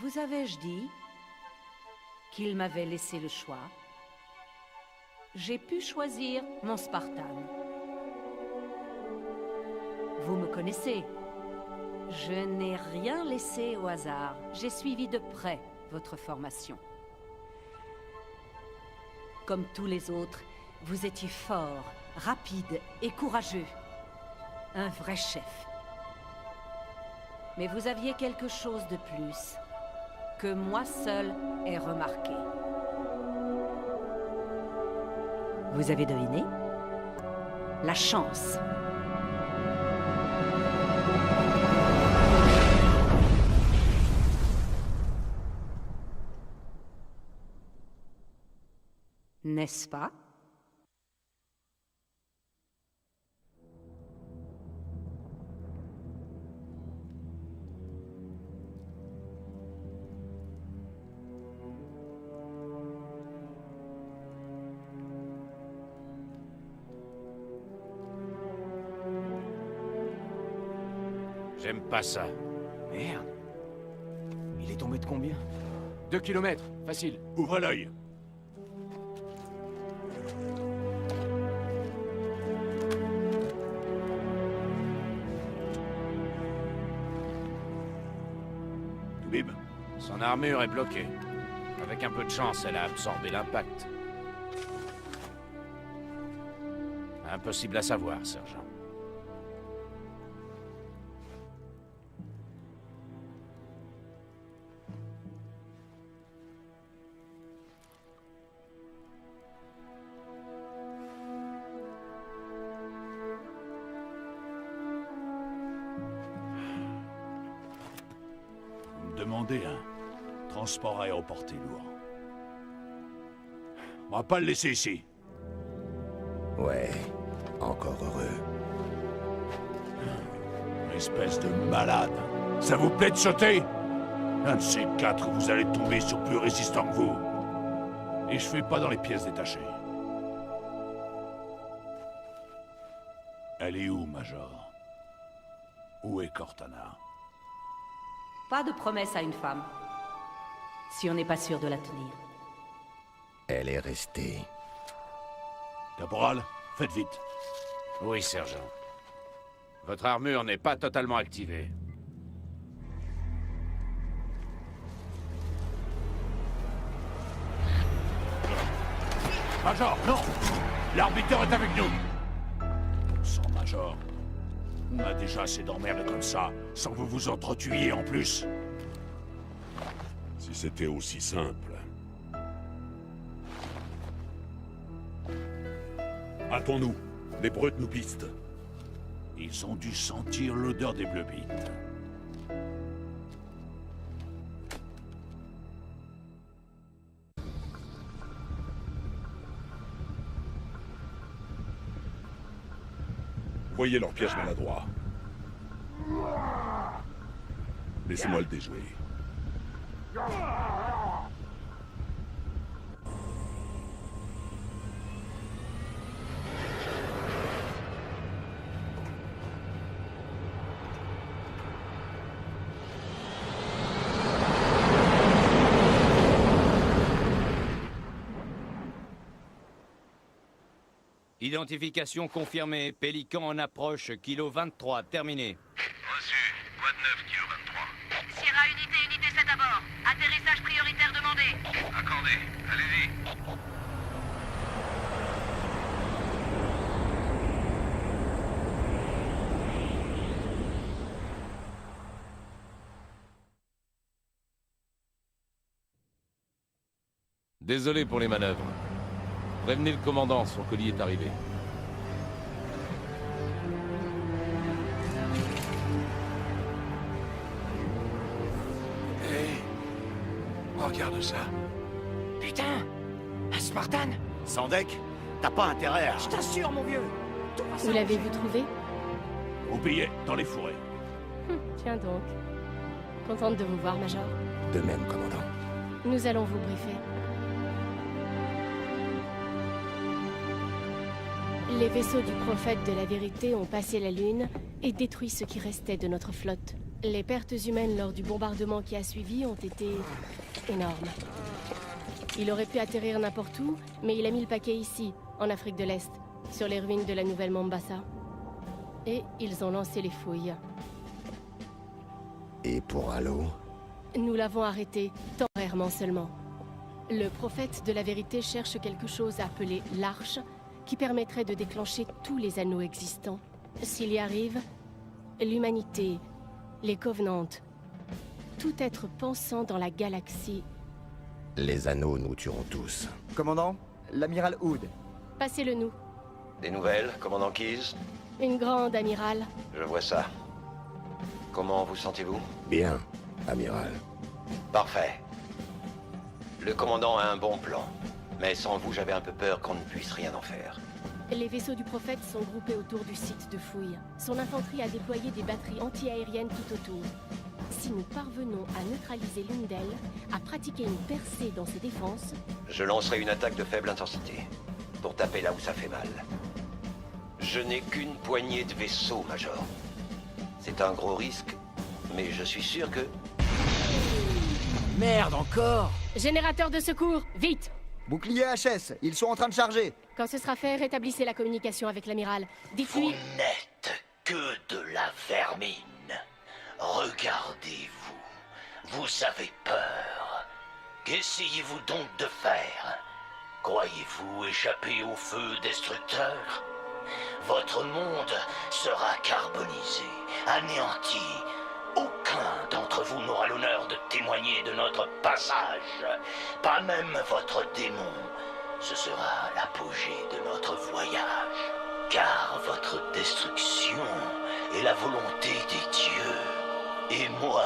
Vous avais-je dit qu'il m'avait laissé le choix? J'ai pu choisir mon Spartan. Vous me connaissez. Je n'ai rien laissé au hasard. J'ai suivi de près votre formation. Comme tous les autres, vous étiez fort, rapide et courageux. Un vrai chef. Mais vous aviez quelque chose de plus, que moi seul ai remarqué. Vous avez deviné? La chance. N'est-ce pas? J'aime pas ça. Merde. Il est tombé de combien? 2 kilomètres, facile. Ouvre l'œil. Bim. Son armure est bloquée. Avec un peu de chance, elle a absorbé l'impact. Impossible à savoir, sergent. Demandez un transport aéroporté lourd. On va pas le laisser ici. Ouais, encore heureux. Espèce de malade. Ça vous plaît de sauter? Un de ces quatre, vous allez tomber sur plus résistant que vous. Et je fais pas dans les pièces détachées. Elle est où, Major? Où est Cortana? Pas de promesse à une femme, si on n'est pas sûr de la tenir. Elle est restée. Caporal, faites vite. Oui, sergent. Votre armure n'est pas totalement activée. Major, non! L'arbitre est avec nous! Bon sang, Major. On a déjà assez d'emmerdes comme ça, sans que vous vous entretuiez en plus. Si c'était aussi simple. Hâtons-nous. Les brutes nous pistent. Ils ont dû sentir l'odeur des bleu-bites. Voyez leur piège maladroit. Laissez-moi le déjouer. Identification confirmée. Pélican en approche. Kilo 23. Terminé. Reçu. Quoi de 9, kilo 23? Sierra unité 7 à bord. Atterrissage prioritaire demandé. Accordé. Allez-y. Désolé pour les manœuvres. Prévenez le commandant, son colis est arrivé. Hé! Regarde ça. Putain! Un Spartan! Sans deck, t'as pas intérêt à... Je t'assure, mon vieux! Vous l'avez vu trouver? Au billet, dans les fourrés. Tiens donc. Contente de vous voir, Major. De même, commandant. Nous allons vous briefer. Les vaisseaux du prophète de la vérité ont passé la Lune et détruit ce qui restait de notre flotte. Les pertes humaines lors du bombardement qui a suivi ont été énormes. Il aurait pu atterrir n'importe où, mais il a mis le paquet ici, en Afrique de l'Est, sur les ruines de la nouvelle Mombasa. Et ils ont lancé les fouilles. Et pour Halo? Nous l'avons arrêté, temporairement seulement. Le prophète de la vérité cherche quelque chose appelé l'Arche, qui permettrait de déclencher tous les anneaux existants. S'il y arrive, l'humanité, les Covenants, tout être pensant dans la galaxie... Les anneaux nous tueront tous. Commandant, l'amiral Hood. Passez-le nous. Des nouvelles, commandant Keyes? Une grande amiral. Je vois ça. Comment vous sentez-vous? Bien, amiral. Parfait. Le commandant a un bon plan. Mais sans vous, j'avais un peu peur qu'on ne puisse rien en faire. Les vaisseaux du prophète sont groupés autour du site de fouille. Son infanterie a déployé des batteries anti-aériennes tout autour. Si nous parvenons à neutraliser l'une d'elles, à pratiquer une percée dans ses défenses... Je lancerai une attaque de faible intensité, pour taper là où ça fait mal. Je n'ai qu'une poignée de vaisseaux, Major. C'est un gros risque, mais je suis sûr que... Merde, encore! Générateur de secours, vite! Bouclier HS, ils sont en train de charger. Quand ce sera fait, rétablissez la communication avec l'amiral. Dites-lui... Vous n'êtes que de la vermine. Regardez-vous. Vous avez peur. Qu'essayez-vous donc de faire? Croyez-vous échapper au feu destructeur? Votre monde sera carbonisé, anéanti. Aucun d'entre vous n'aura l'honneur de témoigner de notre passage. Pas même votre démon. Ce sera l'apogée de notre voyage. Car votre destruction est la volonté des dieux. Et moi,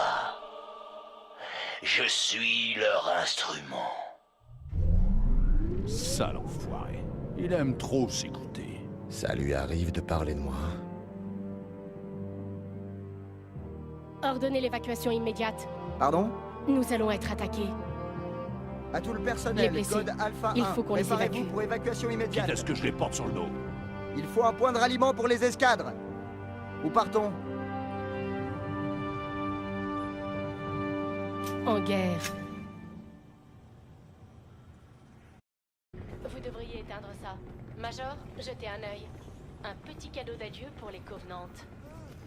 je suis leur instrument. Sale enfoiré. Il aime trop s'écouter. Ça lui arrive de parler de moi. Ordonnez l'évacuation immédiate. Pardon? Nous allons être attaqués. À tout le Les personnel, blessés. code Alpha 1. Il faut qu'on les Préparez-vous évacue. pour évacuation immédiate. Quitte à ce que je les porte sur le dos. Il faut un point de ralliement pour les escadres. Où partons? En guerre. Vous devriez éteindre ça. Major, jetez un œil. Un petit cadeau d'adieu pour les Covenants.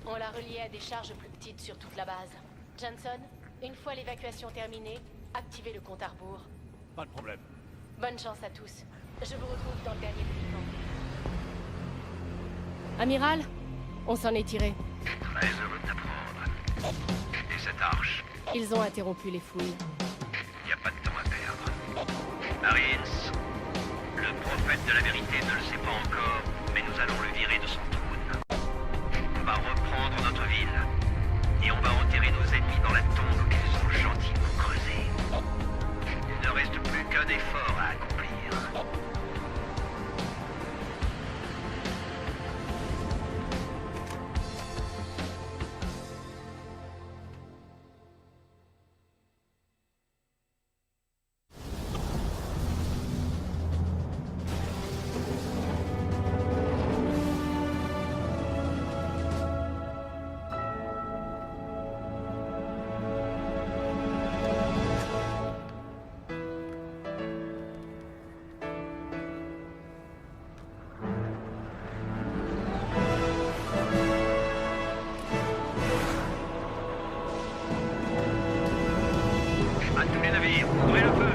On l'a relié à des charges plus petites sur toute la base. Johnson, une fois l'évacuation terminée, activez le compte à rebours. Pas de problème. Bonne chance à tous. Je vous retrouve dans le dernier pélican. Amiral, on s'en est tiré. Très heureux de t'apprendre. Et cette arche? Ils ont interrompu les fouilles. Y a pas de temps à perdre. Marines, le prophète de la vérité ne le sait pas encore, mais nous allons le virer de son trône. On va reprendre notre ville. Et on va enterrer nos ennemis dans la tombe qu'ils ont gentiment creusée. Il ne reste plus qu'un effort à accomplir. À tous les navires, ouvrez le feu!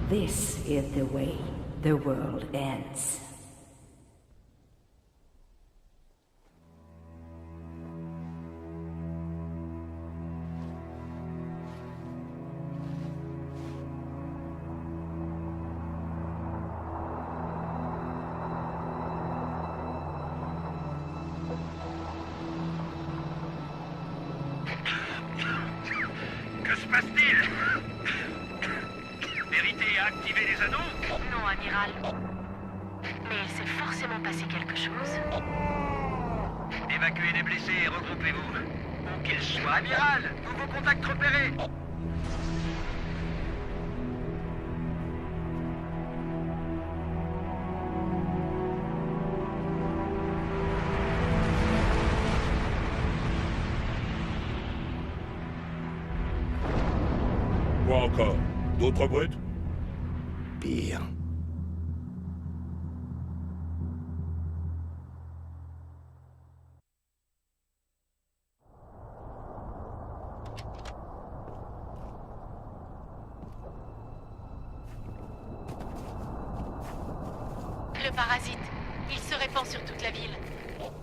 This is the way the world ends. à activer les anneaux? Non, amiral. Mais il s'est forcément passé quelque chose. Évacuez les blessés et regroupez-vous. Où qu'ils soient. Amiral, nouveau contact repéré. Quoi encore? D'autres brutes? Pire. Le parasite, il se répand sur toute la ville.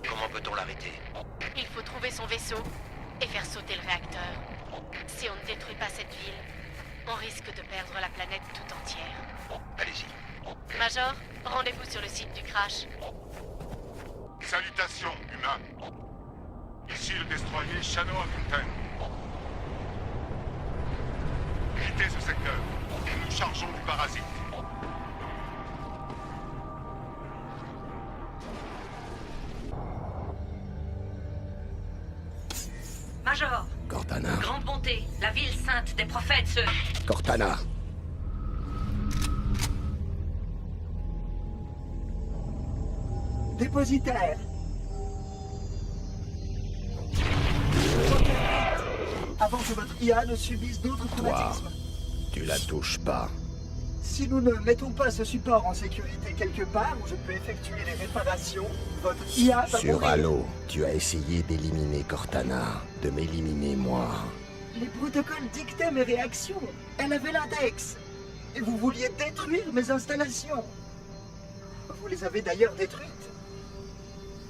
Comment peut-on l'arrêter? Il faut trouver son vaisseau et faire sauter le réacteur. Si on ne détruit pas cette ville, on risque de perdre la planète tout entière. Allez-y. Major, rendez-vous sur le site du crash. Salutations, humains. Ici le destroyer Shanoa Mountain. Quittez ce secteur. Nous nous chargeons du parasite. Major, Cortana. grande bonté, la ville sainte des prophètes se... Cortana. Dépositaire. Avant que votre IA ne subisse d'autres traumatismes. Tu la touches pas. Si nous ne mettons pas ce support en sécurité quelque part où je peux effectuer les réparations, votre IA va Sur mourir. Halo, tu as essayé d'éliminer Cortana, de m'éliminer moi. Les protocoles dictaient mes réactions. Elle avait l'index. Et vous vouliez détruire mes installations. Vous les avez d'ailleurs détruites.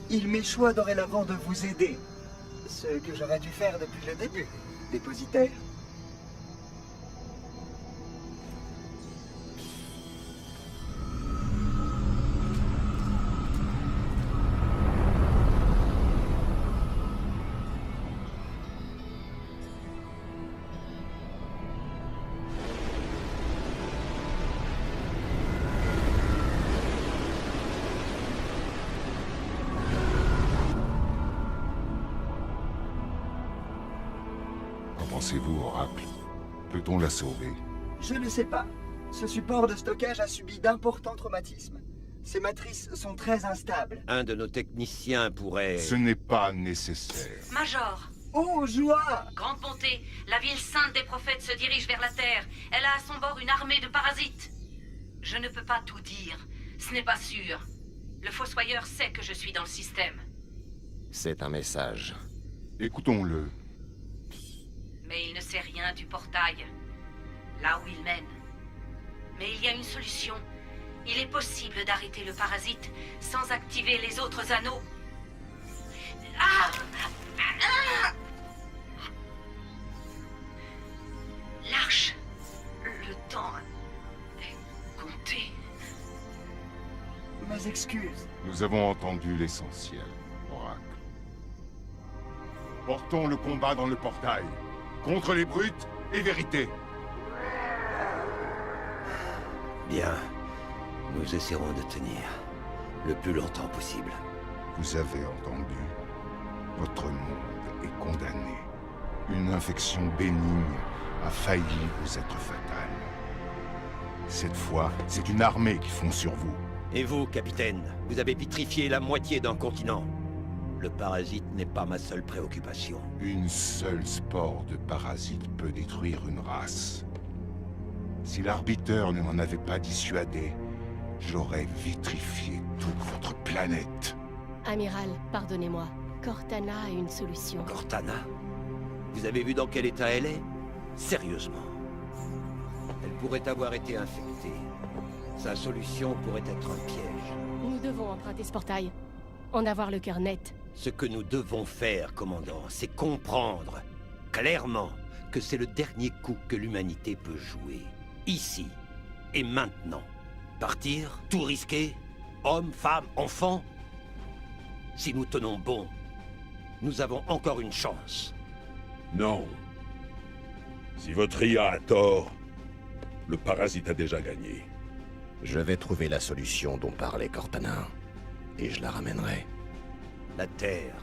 Il m'échoit dorénavant de vous aider. Ce que j'aurais dû faire depuis le début. Dépositaire. Qu'en pensez-vous, Oracle? Peut-on la sauver? Je ne sais pas. Ce support de stockage a subi d'importants traumatismes. Ces matrices sont très instables. Un de nos techniciens pourrait... Ce n'est pas nécessaire. Major, Oh, joie! grande bonté, la ville sainte des prophètes se dirige vers la Terre. Elle a à son bord une armée de parasites. Je ne peux pas tout dire. Ce n'est pas sûr. Le Fossoyeur sait que je suis dans le système. C'est un message. Écoutons-le. Mais il ne sait rien du portail. Là où il mène. Mais il y a une solution. Il est possible d'arrêter le parasite sans activer les autres anneaux. Ah! Ah! L'arche. Le temps est compté. Mes excuses. Nous avons entendu l'essentiel, Oracle. Portons le combat dans le portail. Contre les brutes et vérité. Bien. Nous essaierons de tenir le plus longtemps possible. Vous avez entendu. Votre monde est condamné. Une infection bénigne a failli vous être fatale. Cette fois, c'est une armée qui fond sur vous. Et vous, capitaine, vous avez vitrifié la moitié d'un continent. Le parasite n'est pas ma seule préoccupation. Une seule spore de parasite peut détruire une race. Si l'arbiteur ne m'en avait pas dissuadé, j'aurais vitrifié toute votre planète. Amiral, pardonnez-moi. Cortana a une solution. Cortana? Vous avez vu dans quel état elle est? Sérieusement. Elle pourrait avoir été infectée. Sa solution pourrait être un piège. Nous devons emprunter ce portail. En avoir le cœur net. Ce que nous devons faire, commandant, c'est comprendre clairement que c'est le dernier coup que l'humanité peut jouer. Ici et maintenant. Partir, tout risquer, hommes, femmes, enfants. Si nous tenons bon, nous avons encore une chance. Non. Si votre IA a tort, Le parasite a déjà gagné. Je vais trouver la solution dont parlait Cortana. Et je la ramènerai. La Terre,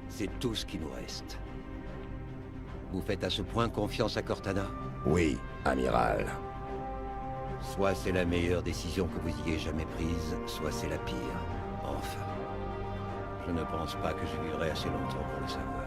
c'est tout ce qui nous reste. Vous faites à ce point confiance à Cortana? Oui, amiral. Soit c'est la meilleure décision que vous ayez jamais prise, soit c'est la pire. Enfin, je ne pense pas que je vivrai assez longtemps pour le savoir.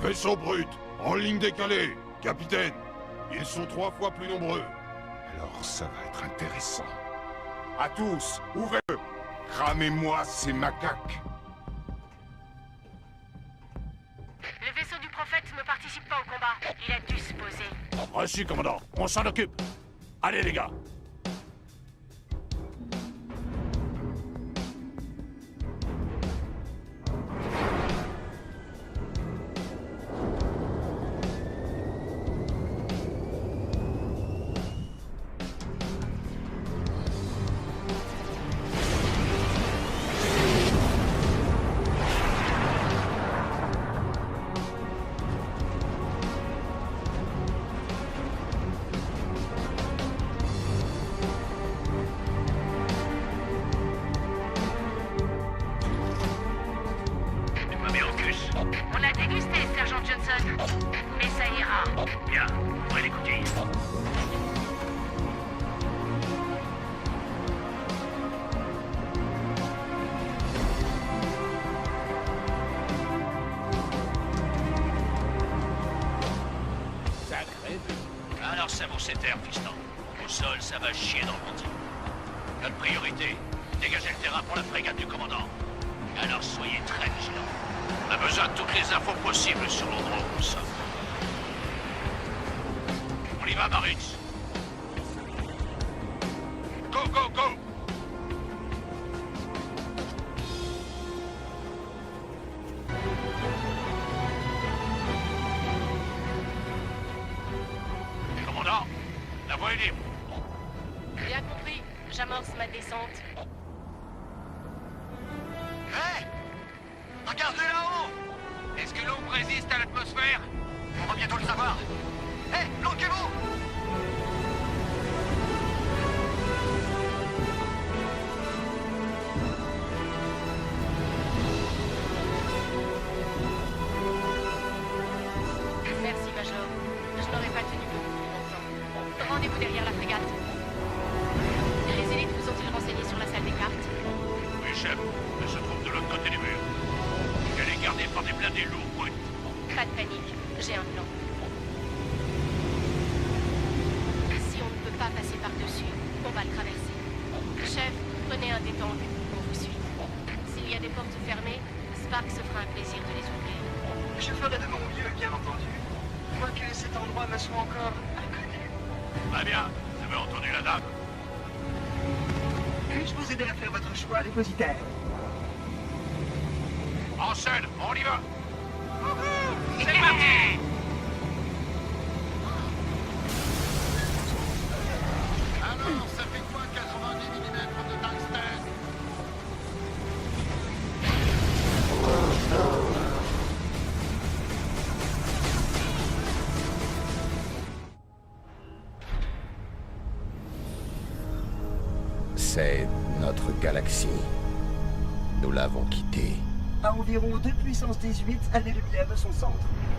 Vaisseau brut, en ligne décalée. Capitaine, ils sont 3 fois plus nombreux. Alors ça va être intéressant. À tous, ouvrez-le. Ramez-moi ces macaques. Le vaisseau du prophète ne participe pas au combat. Il a dû se poser. Reçu, commandant. On s'en occupe. Allez, les gars. On l'a dégusté, sergent Johnson. Mais ça ira. Bien, ouvrez les coquilles. Sacré. Alors ça vaut cette air, piston. Au sol, ça va chier dans le ponton. Notre priorité, dégager le terrain pour la frégate du commandant. Alors soyez très vigilants. On a besoin de toutes les infos possibles sur l'endroit où nous sommes. On y va, Marines. Go, go, go! Commandant, la voie est libre. Bien compris, j'amorce ma descente. Hé! Regardez là-haut! Est-ce que l'ombre résiste à l'atmosphère? On va bientôt le savoir. Hé, planquez-vous! Merci, Major. Je n'aurais pas tenu beaucoup plus longtemps. Rendez-vous derrière la frégate. Les élites vous ont-ils renseigné sur la salle des cartes? Oui, chef. Elle se trouve de l'autre côté du mur. Elle est gardée par des blindés lourds bruts. Pas de panique, j'ai un plan. Si on ne peut pas passer par-dessus, on va le traverser. Chef, prenez un des tanks, on vous suit. S'il y a des portes fermées, Spark se fera un plaisir de les ouvrir. Je ferai de mon mieux, bien entendu. Quoique cet endroit me soit encore inconnu. Très bien. Vous avez entendu la dame? Puis-je vous aider à faire votre choix, dépositaire? En scène, on y va. C'est parti. Alors, ça fait quoi 90 mm de tungstène? C'est notre galaxie. Nous l'avons quittée. À environ 2 puissance 18 années-lumière de son centre,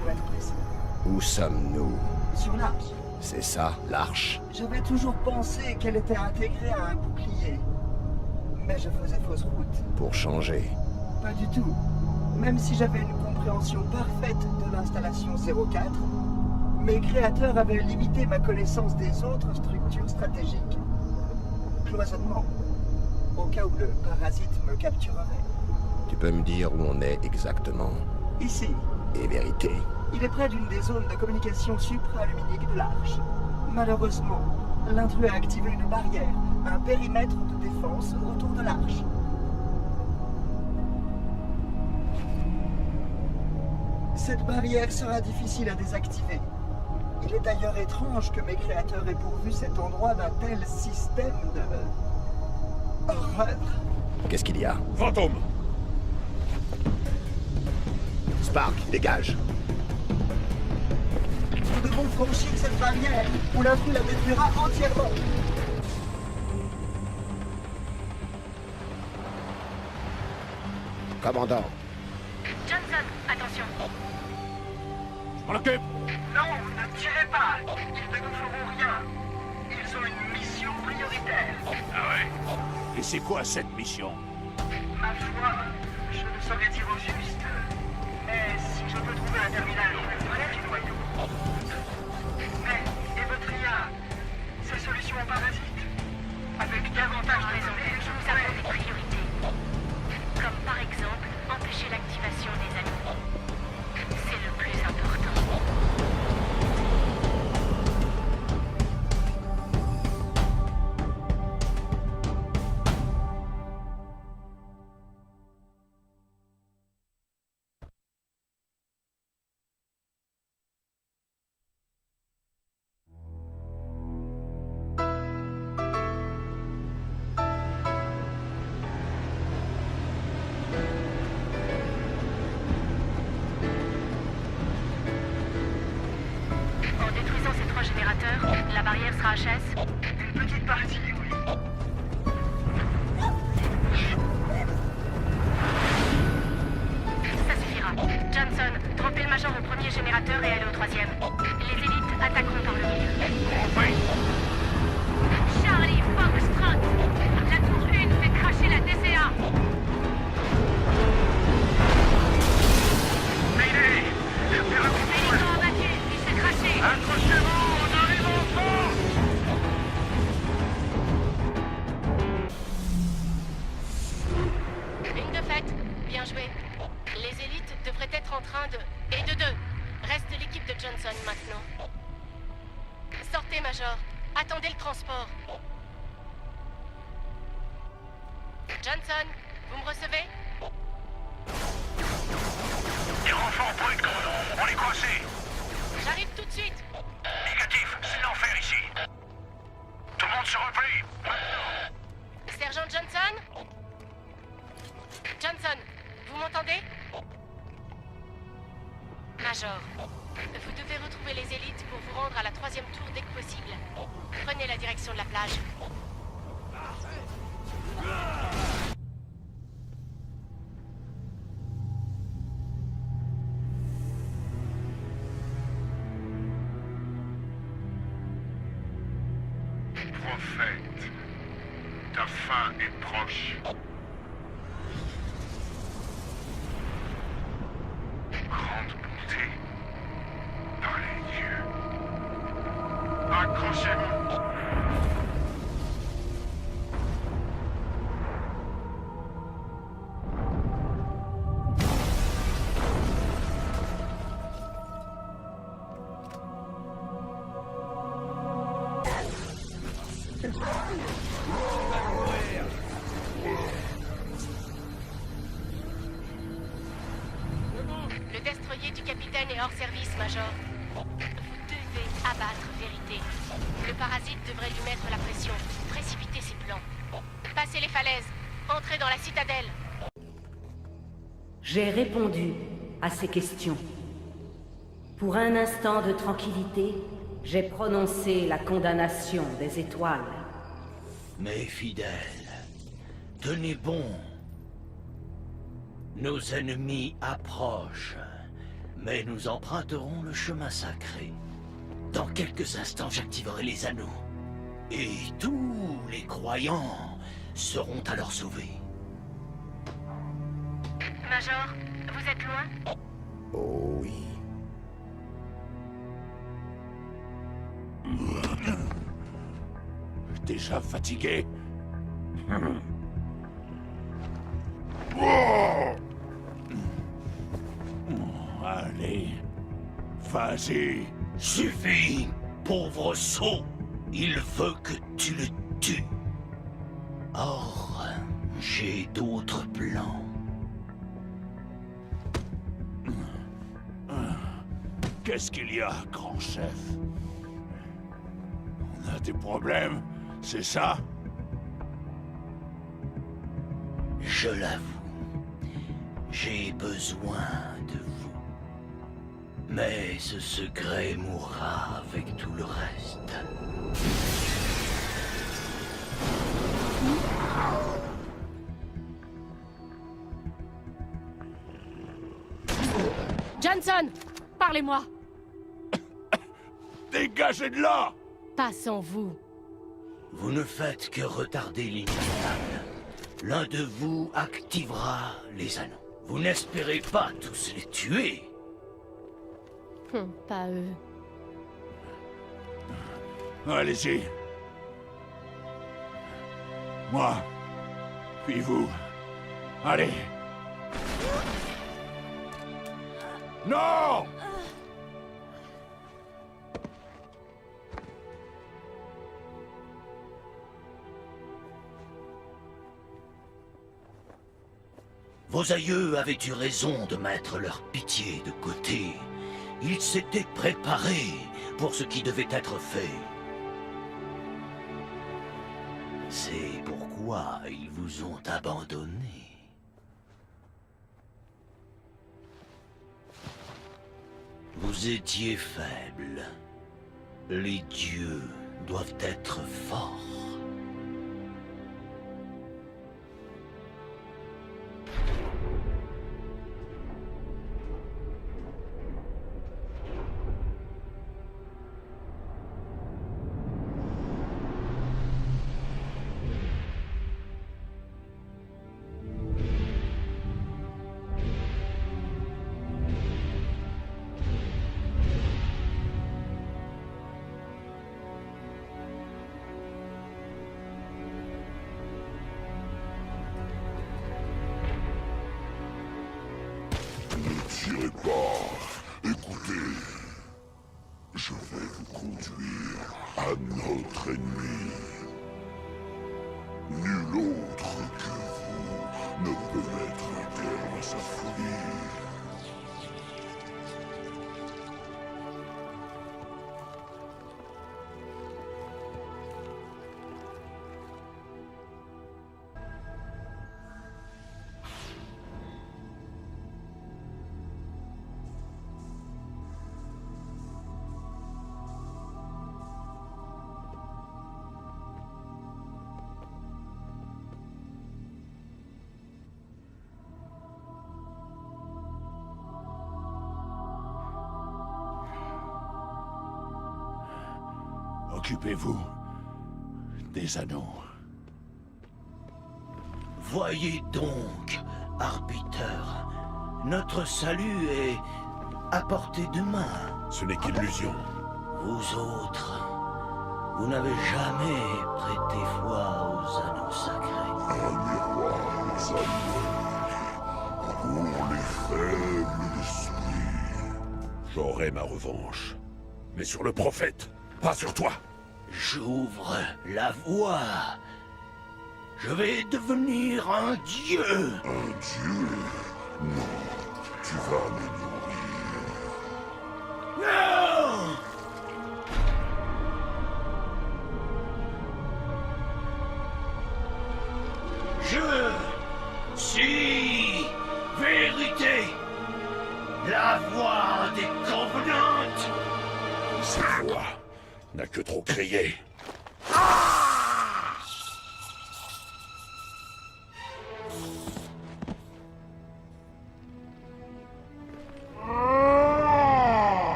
pour être précis. Où sommes-nous? Sur l'Arche. C'est ça, l'Arche? J'avais toujours pensé qu'elle était intégrée à un bouclier. Mais je faisais fausse route. Pour changer. Pas du tout. Même si j'avais une compréhension parfaite de l'installation 04, mes créateurs avaient limité ma connaissance des autres structures stratégiques. Cloisonnement. Au cas où le parasite me capturerait. Tu peux me dire où on est exactement? Ici. Et vérité? Il est près d'une des zones de communication supraluminique de l'Arche. Malheureusement, l'intrus a activé une barrière, un périmètre de défense autour de l'Arche. Cette barrière sera difficile à désactiver. Il est d'ailleurs étrange que mes créateurs aient pourvu cet endroit d'un tel système de... horreur. Qu'est-ce qu'il y a? Fantôme! Spark, dégage! Nous devons franchir cette barrière, ou l'intrus la détruira entièrement. Commandant. Johnson, attention. Je m'en occupe! Non, ne tirez pas. Ils ne nous feront rien. Ils ont une mission prioritaire. Ah ouais? Et c'est quoi cette mission? Ma foi, je ne saurais dire au juste. Mais si je peux trouver un terminal près du noyau. Mais Evotria, ces solutions en parasite, avec davantage de raisons, Nous avons des priorités. Comme par exemple, empêcher l'activation des animaux. C'est le plus important. En détruisant ces 3 générateurs, la barrière sera HS. une petite partie, oui. Ça suffira. Johnson, droppez le major au premier générateur et allez au 3e. Les élites attaqueront par le milieu. Charlie Foxtrot, la tour 1 fait cracher la DCA. Pélican abattu, il s'est craché. Accrochez-vous, on arrive enfin! Une de faite. Bien joué. Les élites devraient être en train de... Et de 2. Reste l'équipe de Johnson maintenant. Sortez, Major. Attendez le transport. Johnson, vous me recevez? Des renforts brut, commandant. On est coincés. J'arrive tout de suite. Négatif, c'est l'enfer ici. Tout le monde se replie. Sergent Johnson? Johnson, vous m'entendez? Major, vous devez retrouver les élites pour vous rendre à la 3e tour dès que possible. Prenez la direction de la plage. Prophète, ta fin est proche. Grande bonté par les dieux. Accrochez-vous. Le destroyer du capitaine est hors service, Major. Vous devez abattre Vérité. Le parasite devrait lui mettre la pression. Précipiter ses plans. Passez les falaises. Entrez dans la citadelle. J'ai répondu à ces questions. Pour un instant de tranquillité, j'ai prononcé la condamnation des étoiles. Mes fidèles, tenez bon. Nos ennemis approchent, mais nous emprunterons le chemin sacré. Dans quelques instants, j'activerai les anneaux. Et tous les croyants seront alors sauvés. Major, vous êtes loin? Oh oui. Déjà fatigué? Allez, vas-y. Suffit, pauvre sot. Il veut que tu le tues. Or, j'ai d'autres plans. Qu'est-ce qu'il y a, grand chef? On a des problèmes, c'est ça? Je l'avoue, j'ai besoin de vous. Mais ce secret mourra avec tout le reste. Johnson! Parlez-moi! Dégagez de là! Pas sans vous. Vous ne faites que retarder l'inévitable. L'un de vous activera les anneaux. Vous n'espérez pas tous les tuer. Pas eux. Allez-y. Moi, puis vous. Allez. Non! Vos aïeux avaient eu raison de mettre leur pitié de côté. Ils s'étaient préparés pour ce qui devait être fait. C'est pourquoi ils vous ont abandonné. Vous étiez faible. Les dieux doivent être forts. tirez pas. Écoutez. Je vais vous conduire à notre ennemi. Nul autre que vous ne peut mettre un terme à sa folie. Occupez-vous des anneaux. Voyez donc, arbiteur, notre salut est à portée de main. Ce n'est qu'illusion. Vous autres, vous n'avez jamais prêté foi aux anneaux sacrés. Un miroir exalté pour les faibles d'esprit. J'aurai ma revanche. Mais sur le prophète, pas sur toi. J'ouvre la voie. Je vais devenir un dieu. Un dieu? Non, tu vas m'ignorer. La voix des Covenants! Cette voix n'a que trop crié.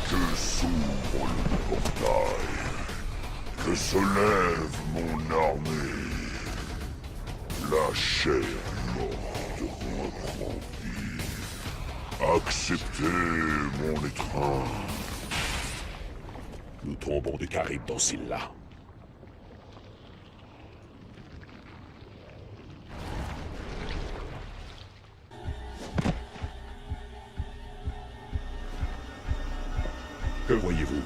Que s'ouvre le portail, que se lève mon armée. La chair morte reprend vie. Acceptez mon étreinte. Nous tombons du Caribe dans Scylla. Que voyez-vous?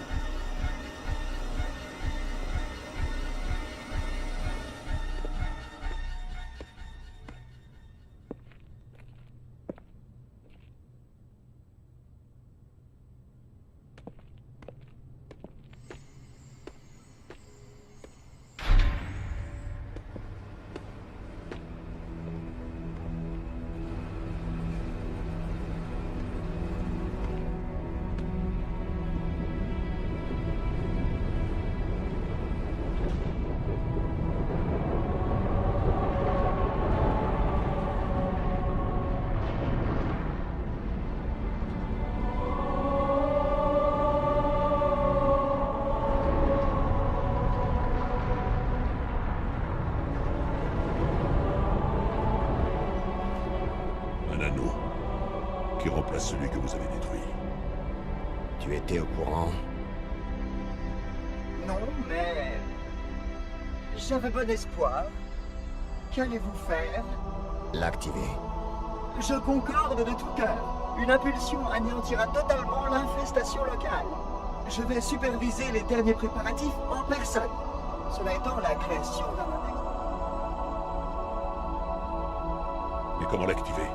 Un anneau qui remplace celui que vous avez détruit. Tu étais au courant? Non, mais... j'avais bon espoir. Qu'allez-vous faire? L'activer. Je concorde de tout cœur. Une impulsion anéantira totalement l'infestation locale. Je vais superviser les derniers préparatifs en personne. Cela étant la création d'un index. Et comment l'activer?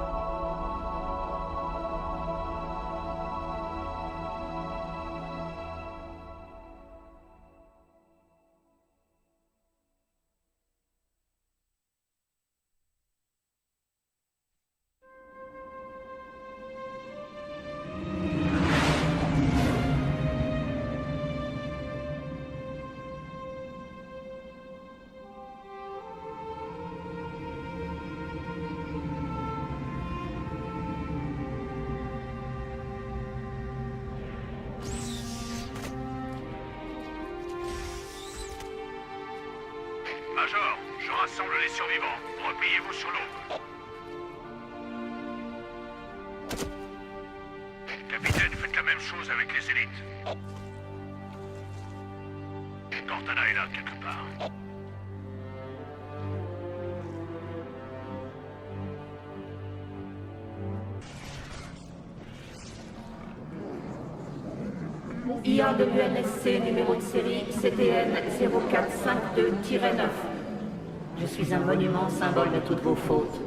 Major, je rassemble les survivants. Repliez-vous sur l'eau. Capitaine, faites la même chose avec les élites. Cortana est là, quelque part. IA de l'UNSC, numéro de série CTN 0452-9. Je suis un monument symbole de toutes vos fautes.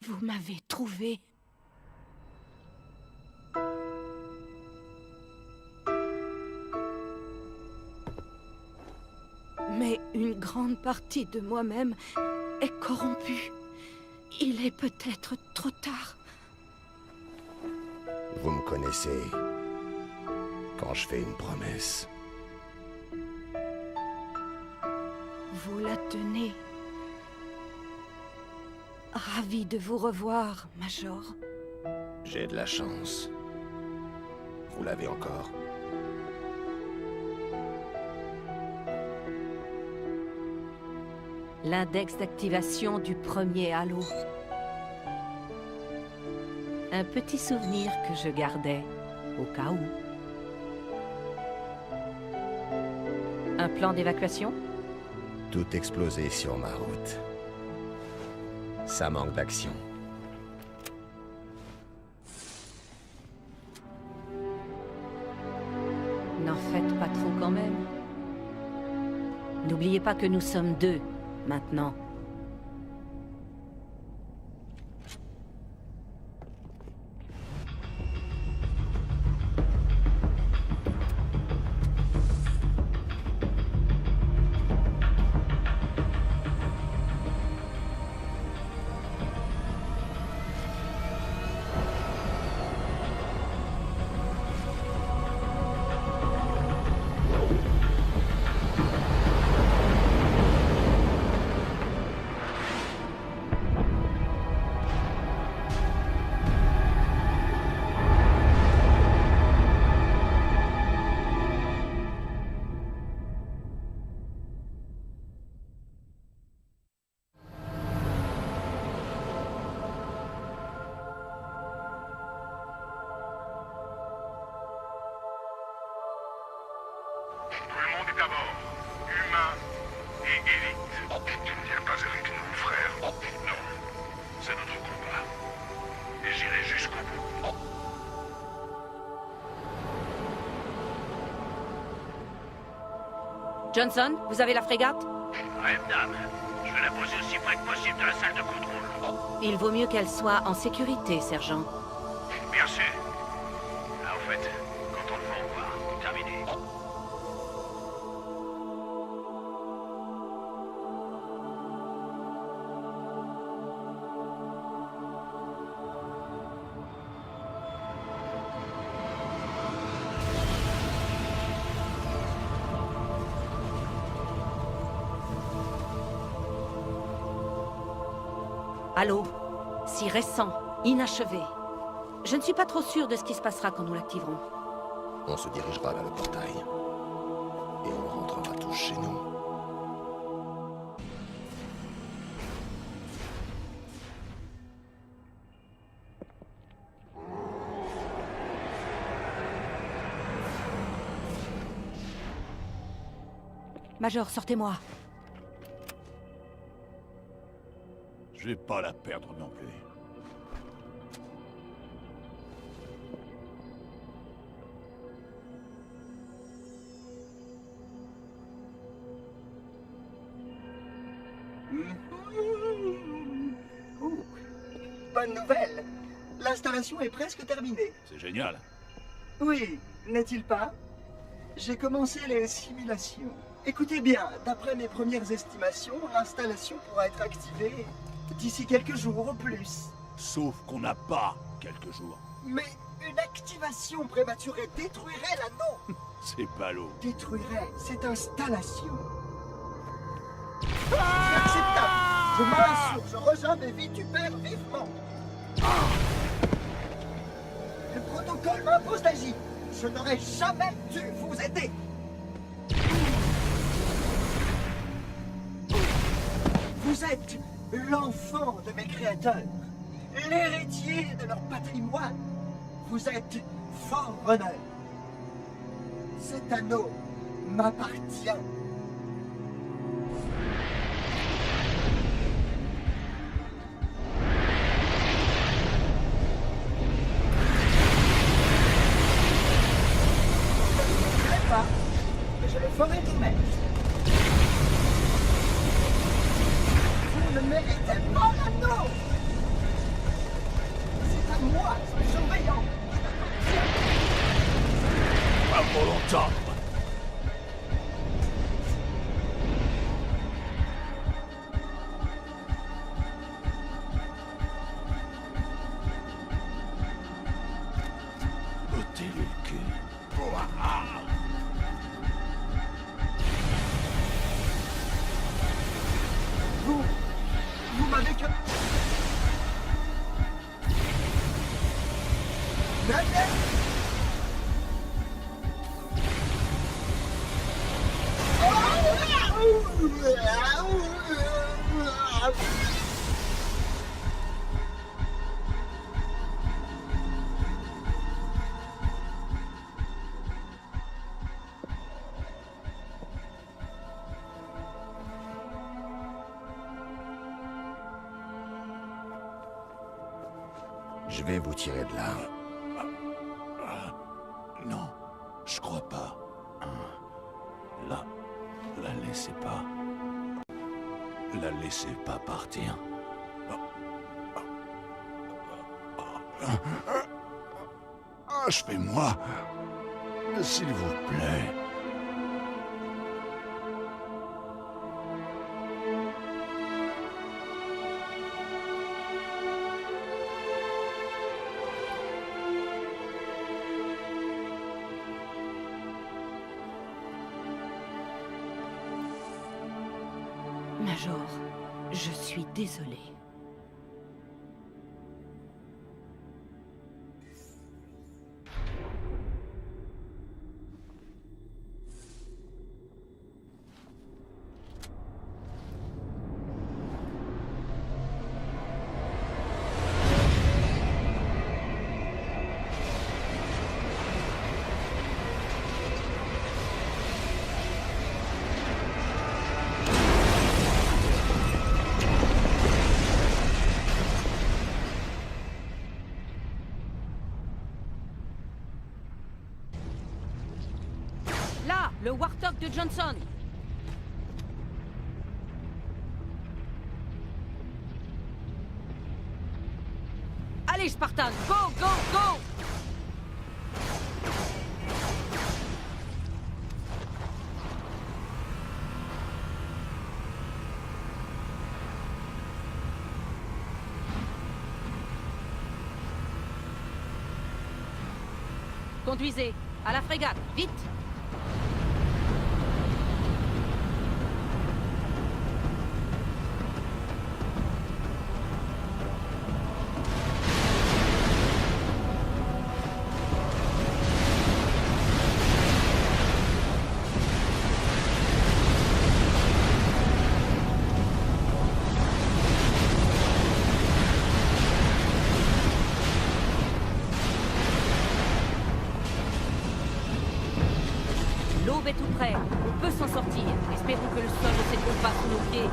Vous m'avez trouvé. Mais une grande partie de moi-même est corrompue. Il est peut-être trop tard. Vous me connaissez. Quand je fais une promesse. Vous la tenez. Ravi de vous revoir, Major. J'ai de la chance. Vous l'avez encore. L'index d'activation du premier halo. Un petit souvenir que je gardais, au cas où. Un plan d'évacuation? Tout explosé sur ma route. Ça manque d'action. N'en faites pas trop quand même. N'oubliez pas que nous sommes 2, maintenant. Tout le monde est à bord. Humain et élite. Tu ne viens pas avec nous, frère. Non. C'est notre combat. Et j'irai jusqu'au bout. Johnson, vous avez la frégate? Rêve d'âme. Je vais la poser aussi près que possible de la salle de contrôle. Il vaut mieux qu'elle soit en sécurité, sergent. Bien sûr. Là, au fait, quand on le va au revoir. Terminé. Allô? Si récent, inachevé. Je ne suis pas trop sûr de ce qui se passera quand nous l'activerons. On se dirigera vers le portail. Et on rentrera tous chez nous. Major, sortez-moi. Je vais pas la perdre non plus. Bonne nouvelle. L'installation est presque terminée. C'est génial. Oui, n'est-il pas? J'ai commencé les simulations. Écoutez bien, d'après mes premières estimations, l'installation pourra être activée d'ici quelques jours au plus. Sauf qu'on n'a pas quelques jours. Mais une activation prématurée détruirait l'anneau. C'est ballot. Détruirait cette installation. C'est inacceptable. Je m'insurge, je rejoins mes vitupères vivement. Le protocole m'impose d'agir. Je n'aurais jamais dû vous aider. Vous êtes l'enfant de mes créateurs, l'héritier de leur patrimoine. Vous êtes Forerunner. Cet anneau m'appartient. Je le ferai tout-même. Vous ne méritez pas l'anneau. C'est à moi, ce surveillant. Pas pour longtemps. Ôtez-lui le cul. Vous m'avez que... Daniel! Je vais vous tirer de là. Non, je crois pas. La laissez pas. La laissez pas partir. Achevez-moi, s'il vous plaît. Major, je suis désolé. Là, le Warthog de Johnson. Allez, Spartan, go, go, go! Conduisez, à la frégate, vite! L'aube est tout près. On peut s'en sortir. Espérons que le sol ne s'écroule pas sous nos pieds.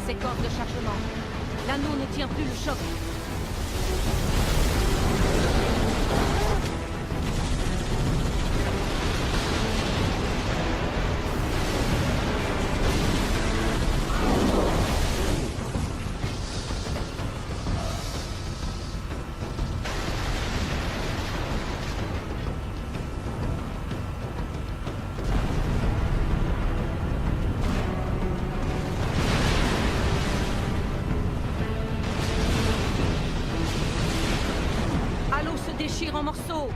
Séquence de chargement. L'anneau ne tient plus le choc. Déchire en morceaux.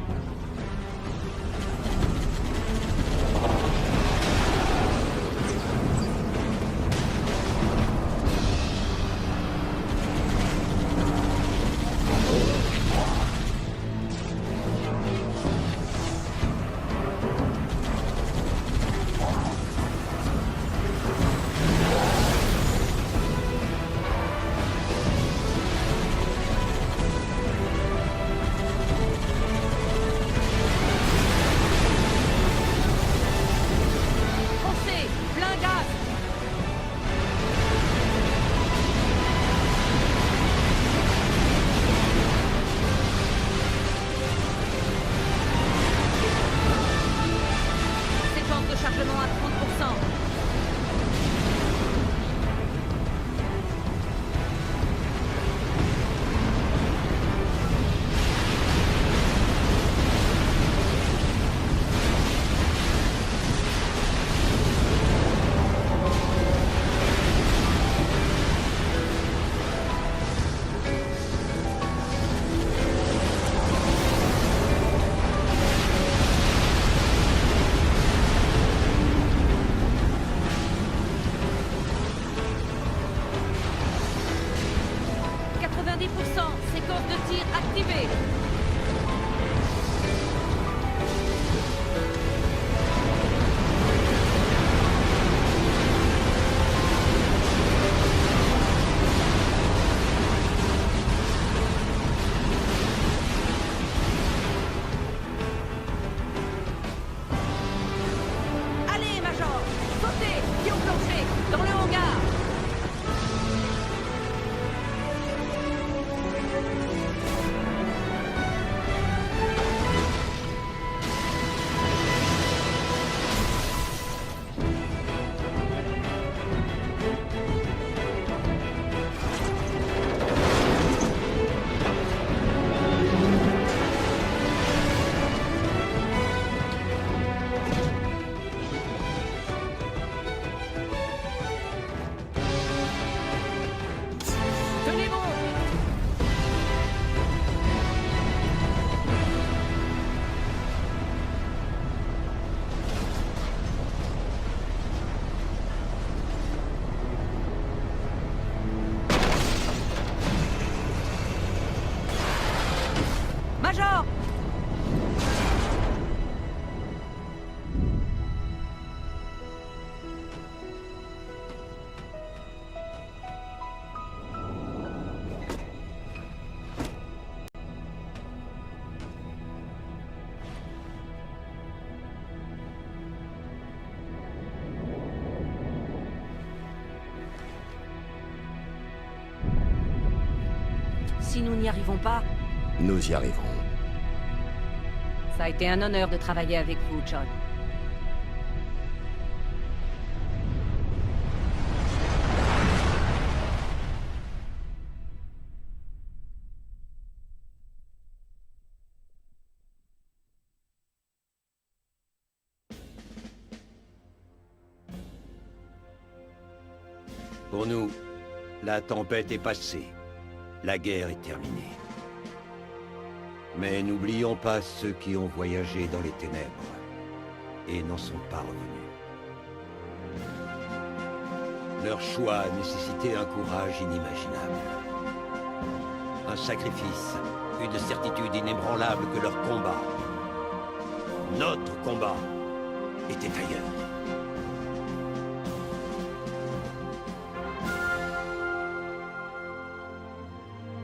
séquence de tir activée. Allez, Major, sautez, pied au plancher, dans le hangar. Tenez bon. Major! Si nous n'y arrivons pas, Nous y arriverons. ça a été un honneur de travailler avec vous, John. Pour nous, la tempête est passée. La guerre est terminée. Mais n'oublions pas ceux qui ont voyagé dans les ténèbres et n'en sont pas revenus. Leur choix a nécessité un courage inimaginable. Un sacrifice, une certitude inébranlable que leur combat, notre combat, était ailleurs.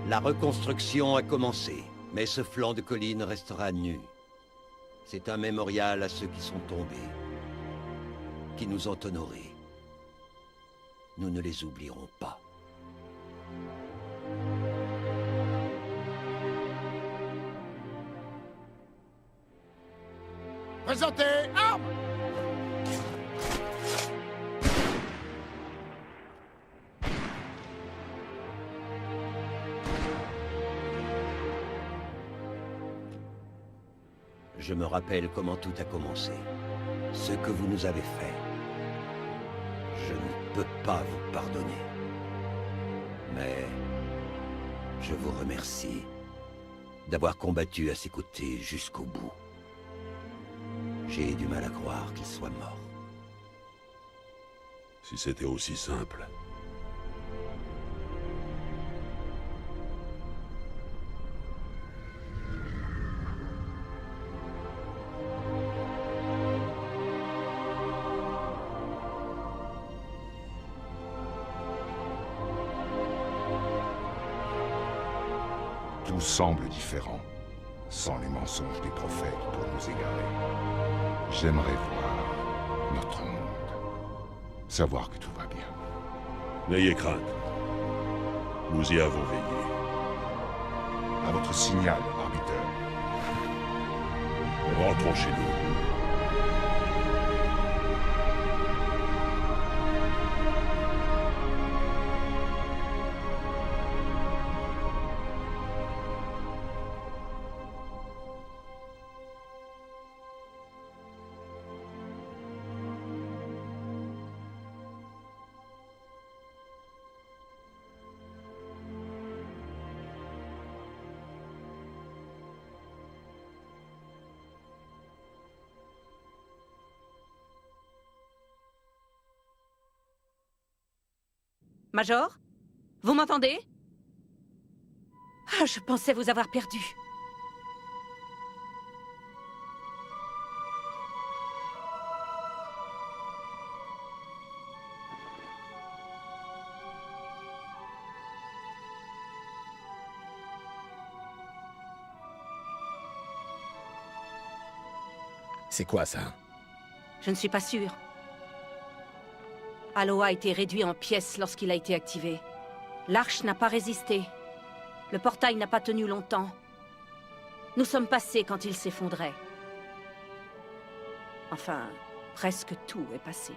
La reconstruction a commencé, mais ce flanc de colline restera nu. C'est un mémorial à ceux qui sont tombés, qui nous ont honorés. Nous ne les oublierons pas. Présentez, armes! Je me rappelle comment tout a commencé. Ce que vous nous avez fait. Je ne peux pas vous pardonner. Mais je vous remercie d'avoir combattu à ses côtés jusqu'au bout. J'ai du mal à croire qu'il soit mort. Si c'était aussi simple. Tout semble différent, sans les mensonges des prophètes pour nous égarer. J'aimerais voir notre monde, savoir que tout va bien. N'ayez crainte. Nous y avons veillé. À votre signal, arbiteur. Rentrons chez nous. Major? Vous m'entendez? Ah, je pensais vous avoir perdu. C'est quoi ça? Je ne suis pas sûre. Halo a été réduit en pièces lorsqu'il a été activé. L'Arche n'a pas résisté. Le portail n'a pas tenu longtemps. Nous sommes passés quand il s'effondrait. Enfin, presque tout est passé.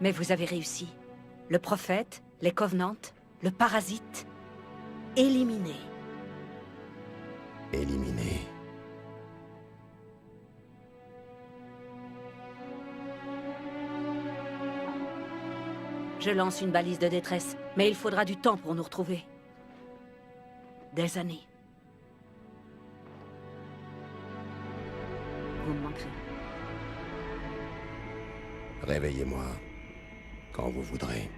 Mais vous avez réussi. Le prophète, les Covenants, le parasite, éliminé. Éliminé. Je lance une balise de détresse, mais il faudra du temps pour nous retrouver. Des années. Vous me manquerez. Réveillez-moi quand vous voudrez.